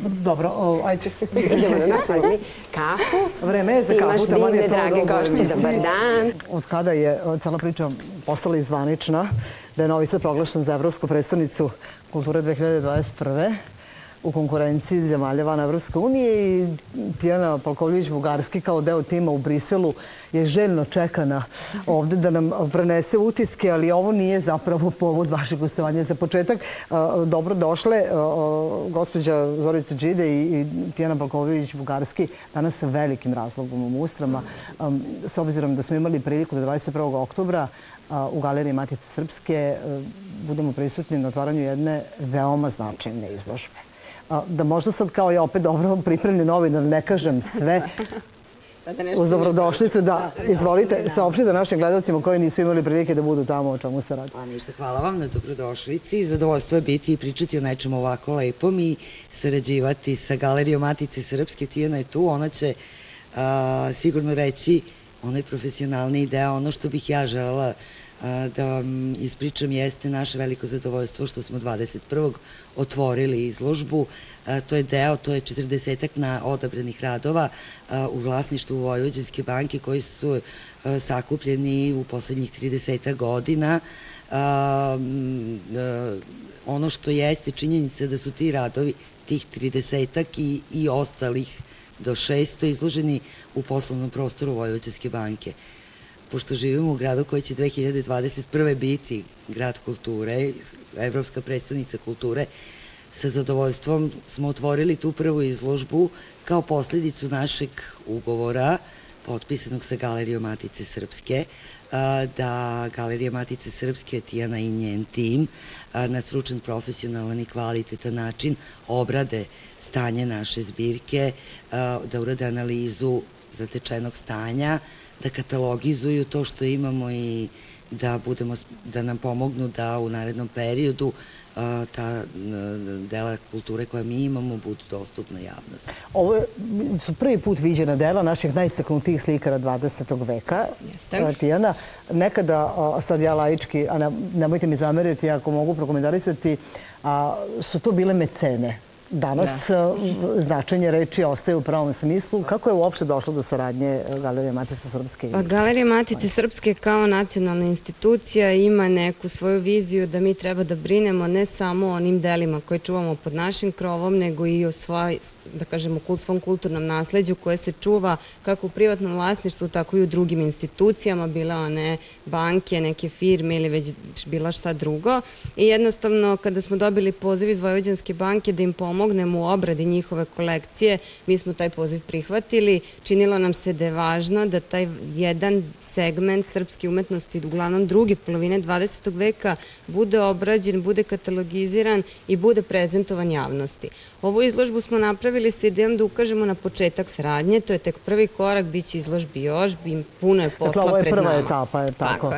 Dobro, ajde. Idemo da napravimo kafu. Vreme je za kafu. Imaš divne, drage gošće, dobar dan. Od kada je cela priča postala i zvanična, da je Novi Sad proglašen za Evropsku prestonicu kulture 2021. u konkurenciji zemalja van Evropske unije i Tijana Palkovljević-Bugarski kao deo tima u Briselu je željno čekana ovde da nam prenese utiske, ali ovo nije zapravo povod vašeg gostovanja. Za početak, dobro došle gospođa Zorica Đide i Tijana Palkovljević-Bugarski danas sa velikim razlogom u Mustrama, s obzirom da smo imali priliku da 21. oktobra u Galeriji Matice Srpske budemo prisutni na otvaranju jedne veoma značajne izložbe. Da možda sad kao ja opet dobro pripremljen novinar ne kažem sve, uz dobrodošlicu da izvolite saopštite našim gledalcima koji nisu imali prilike da budu tamo o čemu se radi. Ništa, hvala vam na dobrodošlici. Zadovoljstvo je biti i pričati o nečem ovako lepom i sarađivati sa Galerijom Matice Srpske. Tijana je tu, ona će sigurno reći onaj profesionalni deo. Ono što bih ja želela da vam ispričam jeste naše veliko zadovoljstvo što smo 21. otvorili izložbu. To je 40-ak na odabranih radova u vlasništvu Vojvođanske banke koji su sakupljeni u poslednjih 30 godina. Ono što jeste činjenica da su ti radovi, tih 30-ak i ostalih do 600 izloženi u poslovnom prostoru Vojvođanske banke. Pošto živimo u gradu koji će 2021. biti grad kulture, Evropska prestonica kulture, sa zadovoljstvom smo otvorili tu prvu izložbu kao posledicu našeg ugovora potpisanog sa Galerijom Matice Srpske, da Galerija Matice Srpske, Tijana i njen tim, na stručan, profesionalan i kvalitetan način obrade stanje naše zbirke, da urade analizu zatečenog stanja, da katalogizuju to što imamo i da nam pomognu da u narednom periodu ta dela kulture koja mi imamo budu dostupna javnosti. Ovo su prvi put viđena dela naših najistaknutijih slikara 20. veka. Tijana, nekada, sad ja laički, a nemojte mi zameriti ako mogu prokomentarisati, su to bile mecene. Danas značenje reči ostaje u pravom smislu. Kako je uopšte došlo do saradnje Galerije Matice Srpske? Galerija Matice Srpske kao nacionalna institucija ima neku svoju viziju da mi treba da brinemo ne samo o onim delima koje čuvamo pod našim krovom, nego i o svoj, da kažemo, svom kulturnom nasleđu koje se čuva kako u privatnom vlasništvu, tako i u drugim institucijama, bile one banke, neke firme ili već bila šta drugo. I jednostavno, kada smo dobili poziv iz Vojvođanske banke da im pomognemo u obradi njihove kolekcije, mi smo taj poziv prihvatili. Činilo nam se da je važno da taj jedan segment srpske umetnosti, uglavnom druge polovine 20. veka, bude obrađen, bude katalogiziran i bude prezentovan javnosti. Ovu izložbu smo napravili sa idejom da ukažemo na početak saradnje, to je tek prvi korak, bit će izložbi još, puno je posla pred nama. Dakle, ovo je prva etapa, je tako?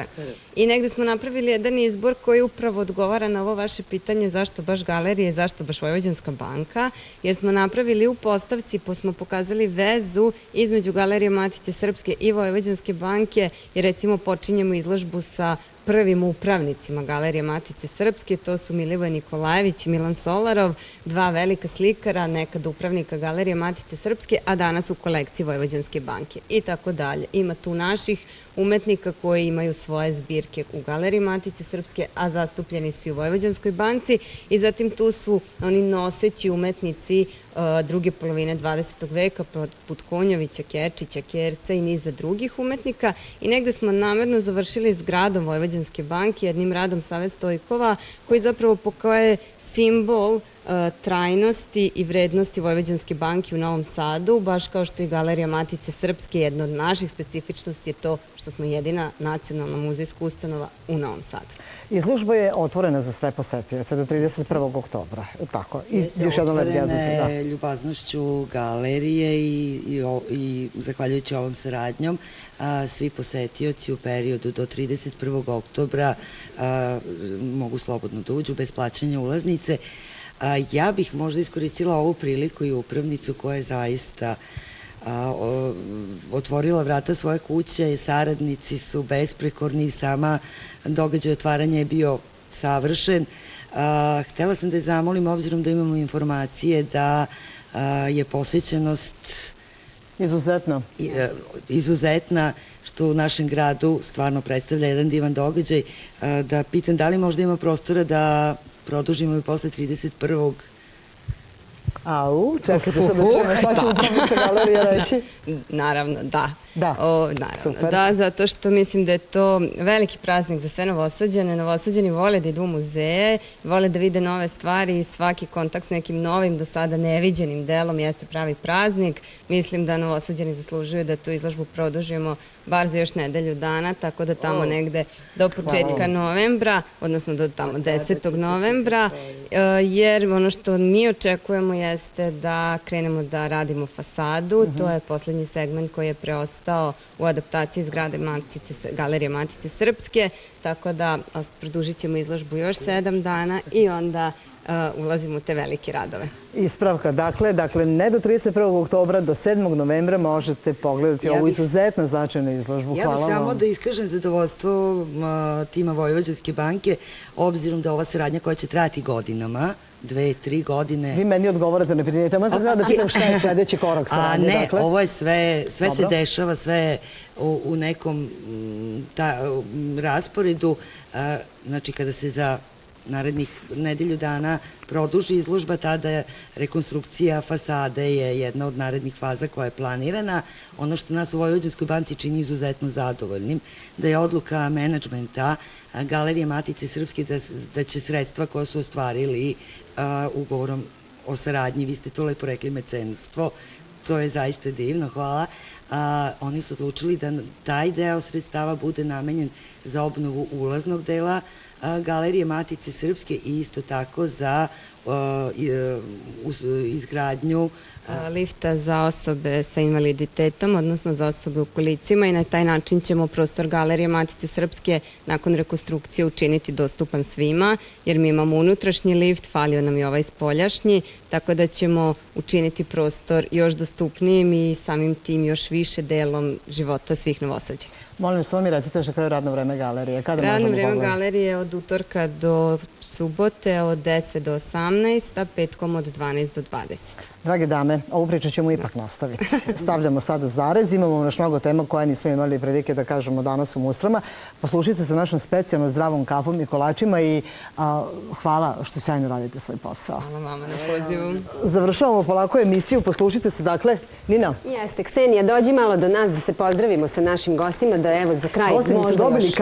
I negde smo napravili jedan izbor koji upravo odgovara na ovo vaše pitanje zašto baš galerija i zašto baš Vojvođanska banka, jer smo napravili u postavci, pa smo pokazali vezu između Galerije Matice Srpske i Vojvođanske banke, jer recimo počinjemo izložbu sa prvim upravnicima Galerije Matice Srpske, to su Milivoj Nikolajević i Milan Solarov, dva velika slikara, nekada upravnika Galerije Matice Srpske, a danas u kolekciji Vojvođanske banke i tako dalje. Ima tu naših umetnika koji imaju svoje zbirke u Galeriji Matice Srpske, a zastupljeni su i u Vojvođanskoj banci, i zatim tu su oni noseći umetnici druge polovine 20. veka, poput Konjovića, Kečića, Kerca i niza drugih umetnika, i negde smo namerno završili s gradom Vojvođanske banke, jednim radom Save Stojkova, koji zapravo pokaje simbol trajnosti i vrednosti Vojvođanske banke u Novom Sadu, baš kao što je Galerija Matice Srpske. Jedna od naših specifičnosti je to što smo jedina nacionalna muzejska ustanova u Novom Sadu. Izložba je otvorena za sve posetioce do 31. oktobra. Tako. I još jedno otvorene ljubaznošću galerije i zahvaljujući ovom saradnjom svi posetioci u periodu do 31. oktobra mogu slobodno da uđu bez plaćanja ulaznice. Ja bih možda iskoristila ovu priliku i upravnicu koja je zaista otvorila vrata svoje kuće, saradnici su besprekorni, sama događaj otvaranja je bio savršen. Htela sam da je zamolim, obzirom da imamo informacije da je posećenost Izuzetno. izuzetna, što u našem gradu stvarno predstavlja jedan divan događaj, da pitam da li možda ima prostora da produžimo i posle 31. Au, čekajte sad da čujemo šta će upravnica galerije reći. Naravno, da. Da. Naravno, Super. da, zato što mislim da je to veliki praznik za sve Novosađane. Novosađani vole da idu u muzeje, vole da vide nove stvari i svaki kontakt s nekim novim, do sada neviđenim delom jeste pravi praznik. Mislim da Novosađani zaslužuju da tu izložbu produžimo bar za još nedelju dana, tako da tamo negde do početka novembra, odnosno do tamo 10. novembra, jer ono što mi očekujemo jeste da krenemo da radimo fasadu. To je poslednji segment koji je preostao u adaptaciji zgrade Galerije Matice Srpske, tako da produžit ćemo izložbu još 7 dana i onda ulazimo u te velike radove. Ispravka, dakle, ne do 31. oktobra, do 7. novembra možete pogledati ovu izuzetno značajnu izložbu. Ja Hvala bih samo vam. da iskažem zadovoljstvo tima Vojvođanske banke, obzirom da ova saradnja koja će trajati godinama, 2-3 godine... Vi meni odgovorate na pitanje. Tamo sam da pitam šta je sledeći korak saradnje. Ne, ovo je sve se dešava, sve je u nekom rasporedu. Znači, kada se za narednih nedelju dana produži izložba, tada rekonstrukcija fasade je jedna od narednih faza koja je planirana. Ono što nas u Vojvođanskoj banci čini izuzetno zadovoljnim, da je odluka menadžmenta Galerije Matice Srpske da će sredstva koja su ostvarili ugovorom o saradnji, vi ste to lepo rekli, mecenstvo, to je zaista divno, hvala. Oni su odlučili da taj deo sredstava bude namenjen za obnovu ulaznog dela Galerije Matice Srpske i isto tako za izgradnju lifta za osobe sa invaliditetom, odnosno za osobe u kolicima, i na taj način ćemo prostor Galerije Matice Srpske nakon rekonstrukcije učiniti dostupan svima, jer mi imamo unutrašnji lift, falio nam je ovaj spoljašnji, tako da ćemo učiniti prostor još dostupnijim i samim tim još više delom života svih Novosađana. Molim, što mi recite što je radno vreme galerije? Radno vreme galerije je od utorka do subote od 10 do 18, a petkom od 12 do 20. Drage dame, ovu priču ćemo ipak nastaviti. Stavljamo sada zarez, imamo još mnogo tema koje nismo imali prilike da kažemo danas u Mustrama. Poslušajte se našom specijalno zdravom kafom i kolačima i hvala što sjajno radite svoj posao. Hvala vama na pozivu. Završavamo polako emisiju, poslušajte se, dakle, Nina. Jeste, Ksenija, dođi malo do nas da se pozdravimo sa našim gostima, da evo za kraj možda još...